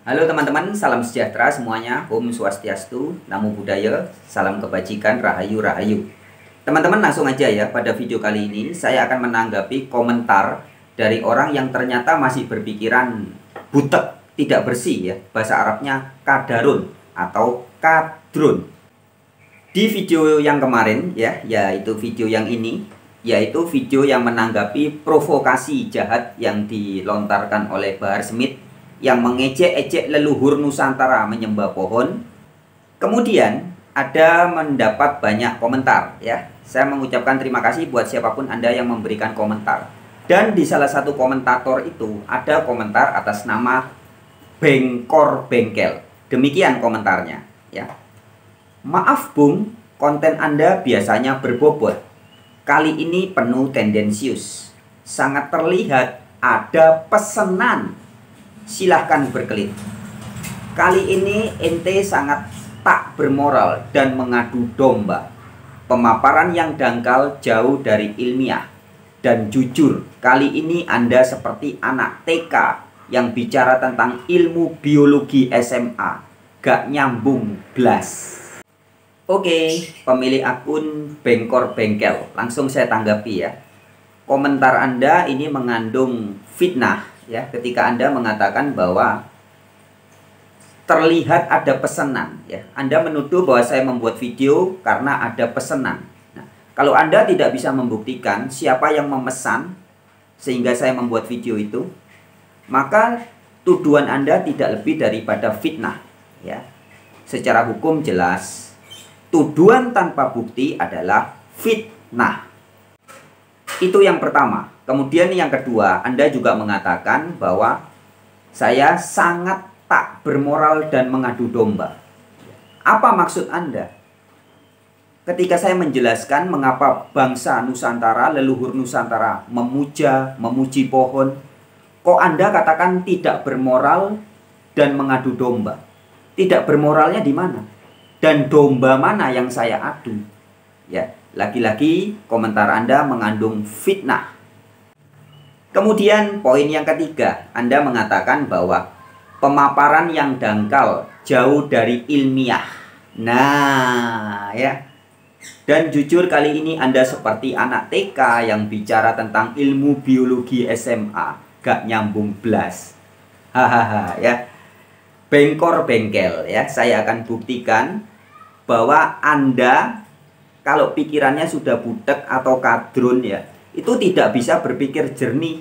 Halo teman-teman, salam sejahtera semuanya. Om Swastiastu, Namo Buddhaya, salam kebajikan, Rahayu Rahayu. Teman-teman langsung aja ya, pada video kali ini saya akan menanggapi komentar dari orang yang ternyata masih berpikiran butek, tidak bersih ya. Bahasa Arabnya kadarun atau kadrun. Di video yang kemarin ya, yaitu video yang ini, yaitu video yang menanggapi provokasi jahat yang dilontarkan oleh Bahar Smith yang mengejek-ejek leluhur Nusantara menyembah pohon. Kemudian ada mendapat banyak komentar ya. Saya mengucapkan terima kasih buat siapapun Anda yang memberikan komentar. Dan di salah satu komentator itu ada komentar atas nama Bengkor Bengkel. Demikian komentarnya ya. Maaf Bung, konten Anda biasanya berbobot. Kali ini penuh tendensius. Sangat terlihat ada pesanan. Silahkan berkelit. Kali ini ente sangat tak bermoral dan mengadu domba. Pemaparan yang dangkal jauh dari ilmiah. Dan jujur, kali ini Anda seperti anak TK yang bicara tentang ilmu biologi SMA. Gak nyambung blas. Oke, pemilik akun Bengkor Bengkel, langsung saya tanggapi ya. Komentar Anda ini mengandung fitnah ya, ketika Anda mengatakan bahwa terlihat ada pesanan ya. Anda menuduh bahwa saya membuat video karena ada pesanan. Nah, kalau Anda tidak bisa membuktikan siapa yang memesan sehingga saya membuat video itu, maka tuduhan Anda tidak lebih daripada fitnah ya. Secara hukum jelas, tuduhan tanpa bukti adalah fitnah. Itu yang pertama. Kemudian yang kedua, Anda juga mengatakan bahwa saya sangat tak bermoral dan mengadu domba. Apa maksud Anda? Ketika saya menjelaskan mengapa bangsa Nusantara, leluhur Nusantara memuji pohon, kok Anda katakan tidak bermoral dan mengadu domba? Tidak bermoralnya di mana? Dan domba mana yang saya adu? Ya, lagi-lagi komentar Anda mengandung fitnah. Kemudian poin yang ketiga, Anda mengatakan bahwa pemaparan yang dangkal jauh dari ilmiah. Nah, ya. Dan jujur kali ini Anda seperti anak TK yang bicara tentang ilmu biologi SMA. Gak nyambung blas. Hahaha, ya. Bengkor Bengkel ya, saya akan buktikan bahwa Anda kalau pikirannya sudah butek atau kadrun ya, itu tidak bisa berpikir jernih.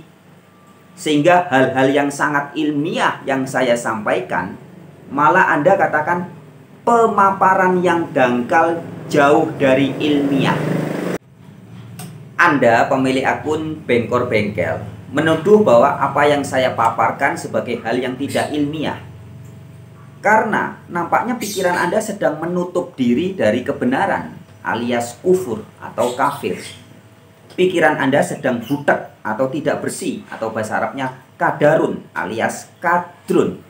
Sehingga hal-hal yang sangat ilmiah yang saya sampaikan, malah Anda katakan pemaparan yang dangkal jauh dari ilmiah. Anda pemilik akun Bengkor Bengkel menuduh bahwa apa yang saya paparkan sebagai hal yang tidak ilmiah. Karena nampaknya pikiran Anda sedang menutup diri dari kebenaran alias kufur atau kafir. Pikiran Anda sedang butek atau tidak bersih atau bahasa Arabnya kadarun alias kadrun.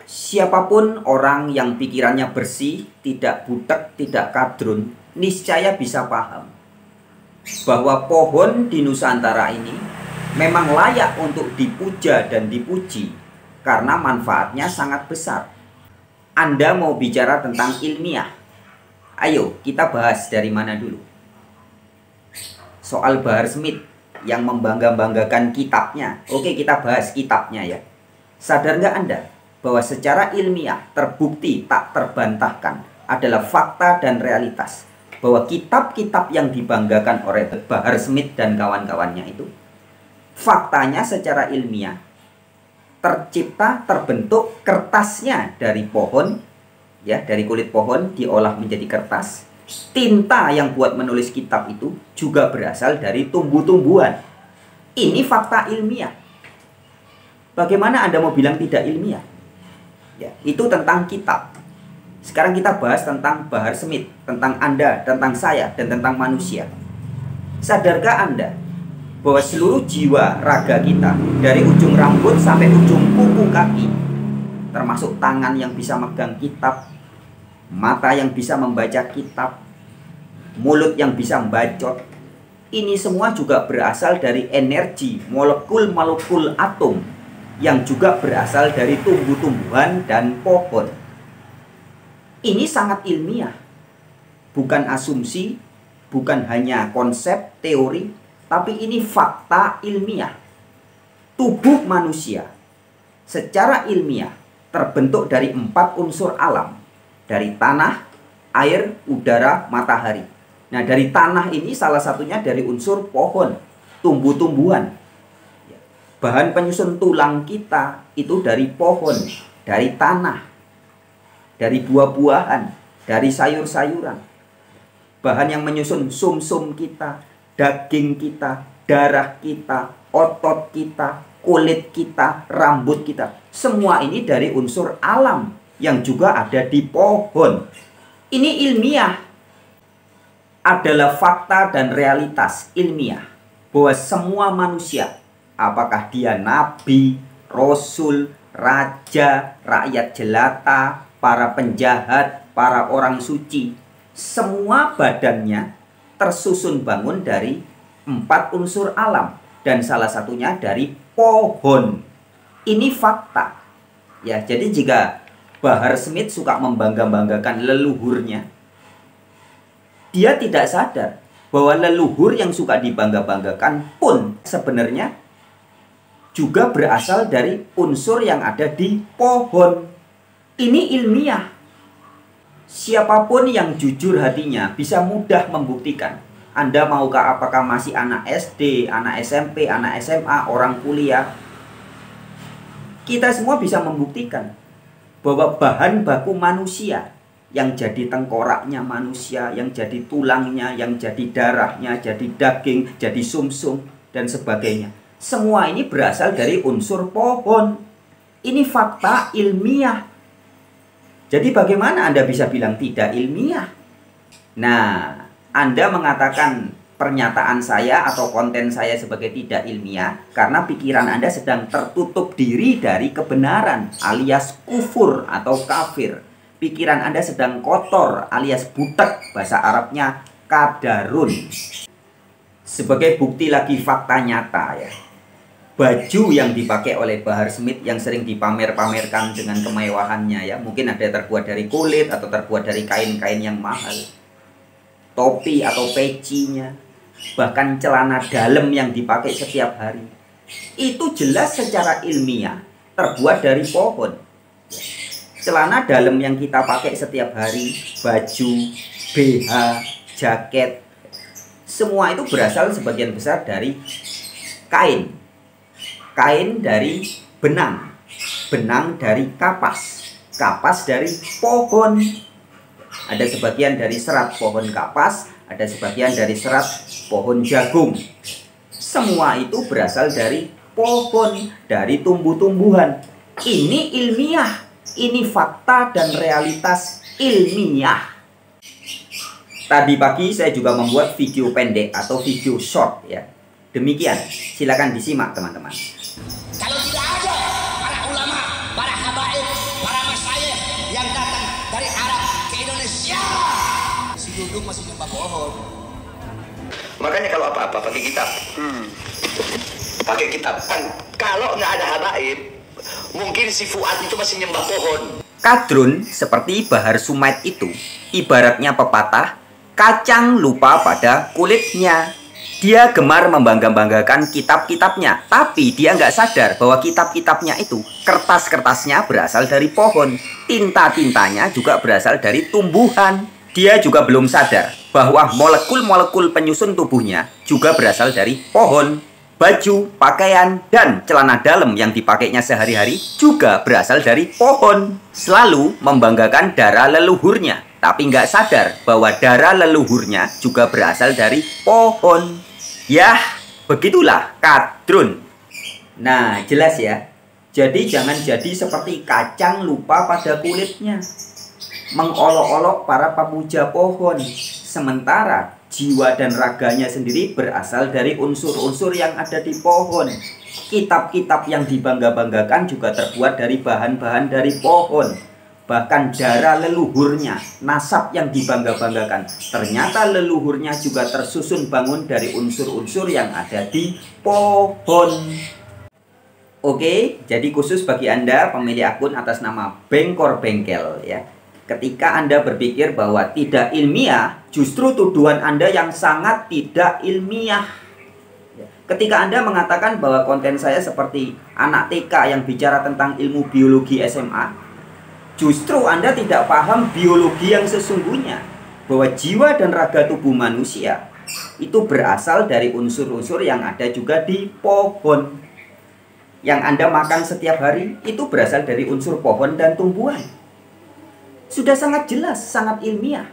Siapapun orang yang pikirannya bersih, tidak butek, tidak kadrun, niscaya bisa paham bahwa pohon di Nusantara ini memang layak untuk dipuja dan dipuji karena manfaatnya sangat besar. Anda mau bicara tentang ilmiah. Ayo kita bahas dari mana dulu. Soal Bahar Smith yang membangga-banggakan kitabnya. Oke, kita bahas kitabnya ya. Sadar nggak Anda bahwa secara ilmiah terbukti tak terbantahkan adalah fakta dan realitas bahwa kitab-kitab yang dibanggakan oleh Bahar Smith dan kawan-kawannya itu faktanya secara ilmiah tercipta, terbentuk kertasnya dari pohon ya, dari kulit pohon diolah menjadi kertas. Tinta yang buat menulis kitab itu juga berasal dari tumbuh-tumbuhan. Ini fakta ilmiah. Bagaimana Anda mau bilang tidak ilmiah? Ya, itu tentang kitab. Sekarang kita bahas tentang Bahar Smith, tentang Anda, tentang saya, dan tentang manusia. Sadarkah Anda bahwa seluruh jiwa raga kita dari ujung rambut sampai ujung kuku kaki, termasuk tangan yang bisa megang kitab, mata yang bisa membaca kitab, mulut yang bisa membacot, ini semua juga berasal dari energi molekul-molekul atom yang juga berasal dari tumbuh-tumbuhan dan pohon. Ini sangat ilmiah, bukan asumsi, bukan hanya konsep teori, tapi ini fakta ilmiah. Tubuh manusia secara ilmiah terbentuk dari 4 unsur alam, dari tanah, air, udara, matahari. Nah, dari tanah ini salah satunya dari unsur pohon, tumbuh-tumbuhan. Bahan penyusun tulang kita itu dari pohon, dari tanah, dari buah-buahan, dari sayur-sayuran. Bahan yang menyusun sum-sum kita, daging kita, darah kita, otot kita, kulit kita, rambut kita. Semua ini dari unsur alam yang juga ada di pohon. Ini ilmiah. Adalah fakta dan realitas ilmiah bahwa semua manusia, apakah dia nabi, rasul, raja, rakyat jelata, para penjahat, para orang suci, semua badannya tersusun bangun dari 4 unsur alam dan salah satunya dari pohon. Ini fakta. Ya, jadi jika Bahar Smith suka membangga-banggakan leluhurnya, dia tidak sadar bahwa leluhur yang suka dibangga-banggakan pun sebenarnya juga berasal dari unsur yang ada di pohon. Ini ilmiah. Siapapun yang jujur hatinya bisa mudah membuktikan. Anda maukah apakah masih anak SD, anak SMP, anak SMA, orang kuliah, kita semua bisa membuktikan bahwa bahan baku manusia, yang jadi tengkoraknya manusia, yang jadi tulangnya, yang jadi darahnya, jadi daging, jadi sumsum, dan sebagainya, semua ini berasal dari unsur pohon. Ini fakta ilmiah. Jadi bagaimana Anda bisa bilang tidak ilmiah? Nah, Anda mengatakan pernyataan saya atau konten saya sebagai tidak ilmiah karena pikiran Anda sedang tertutup diri dari kebenaran alias kufur atau kafir. Pikiran Anda sedang kotor alias butek, bahasa Arabnya kadarun. Sebagai bukti lagi fakta nyata ya. Baju yang dipakai oleh Bahar Smith yang sering dipamer-pamerkan dengan kemewahannya ya, mungkin ada terbuat dari kulit atau terbuat dari kain-kain yang mahal. Topi atau pecinya, bahkan celana dalam yang dipakai setiap hari, itu jelas secara ilmiah terbuat dari pohon. Celana dalam yang kita pakai setiap hari, baju, BH, jaket, semua itu berasal sebagian besar dari kain. Kain dari benang, benang dari kapas, kapas dari pohon. Ada sebagian dari serat pohon kapas, ada sebagian dari serat pohon jagung. Semua itu berasal dari pohon, dari tumbuh-tumbuhan. Ini ilmiah, ini fakta dan realitas ilmiah. Tadi pagi saya juga membuat video pendek atau video short ya. Demikian, silakan disimak teman-teman. Kalau tidak ada para ulama, para habaib, para masyayikh yang datang dari Arab ke Indonesia, si duduk masih nyembah pohon. Makanya kalau apa-apa pakai kitab. Pakai kitab. Kan kalau nggak ada habaib, mungkin si Fuad itu masih nyembah pohon. Kadrun seperti Bahar Sumait itu ibaratnya pepatah, kacang lupa pada kulitnya. Dia gemar membangga-banggakan kitab-kitabnya, tapi dia nggak sadar bahwa kitab-kitabnya itu, kertas-kertasnya berasal dari pohon, tinta-tintanya juga berasal dari tumbuhan. Dia juga belum sadar bahwa molekul-molekul penyusun tubuhnya juga berasal dari pohon. Baju, pakaian, dan celana dalam yang dipakainya sehari-hari juga berasal dari pohon. Selalu membanggakan darah leluhurnya, tapi nggak sadar bahwa darah leluhurnya juga berasal dari pohon. Yah, begitulah kadrun. Nah, jelas ya. Jadi jangan jadi seperti kacang lupa pada kulitnya, mengolok-olok para pemuja pohon, sementara jiwa dan raganya sendiri berasal dari unsur-unsur yang ada di pohon. Kitab-kitab yang dibangga-banggakan juga terbuat dari bahan-bahan dari pohon. Bahkan darah leluhurnya, nasab yang dibangga-banggakan, ternyata leluhurnya juga tersusun bangun dari unsur-unsur yang ada di pohon. Oke, jadi khusus bagi Anda pemilik akun atas nama Bengkor Bengkel ya. Ketika Anda berpikir bahwa tidak ilmiah, justru tuduhan Anda yang sangat tidak ilmiah. Ketika Anda mengatakan bahwa konten saya seperti anak TK yang bicara tentang ilmu biologi SMA, justru Anda tidak paham biologi yang sesungguhnya. Bahwa jiwa dan raga tubuh manusia itu berasal dari unsur-unsur yang ada juga di pohon. Yang Anda makan setiap hari itu berasal dari unsur pohon dan tumbuhan. Sudah sangat jelas, sangat ilmiah.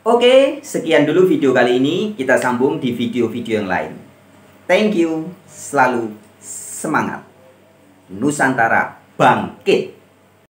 Oke, sekian dulu video kali ini. Kita sambung di video-video yang lain. Thank you, selalu semangat. Nusantara bangkit.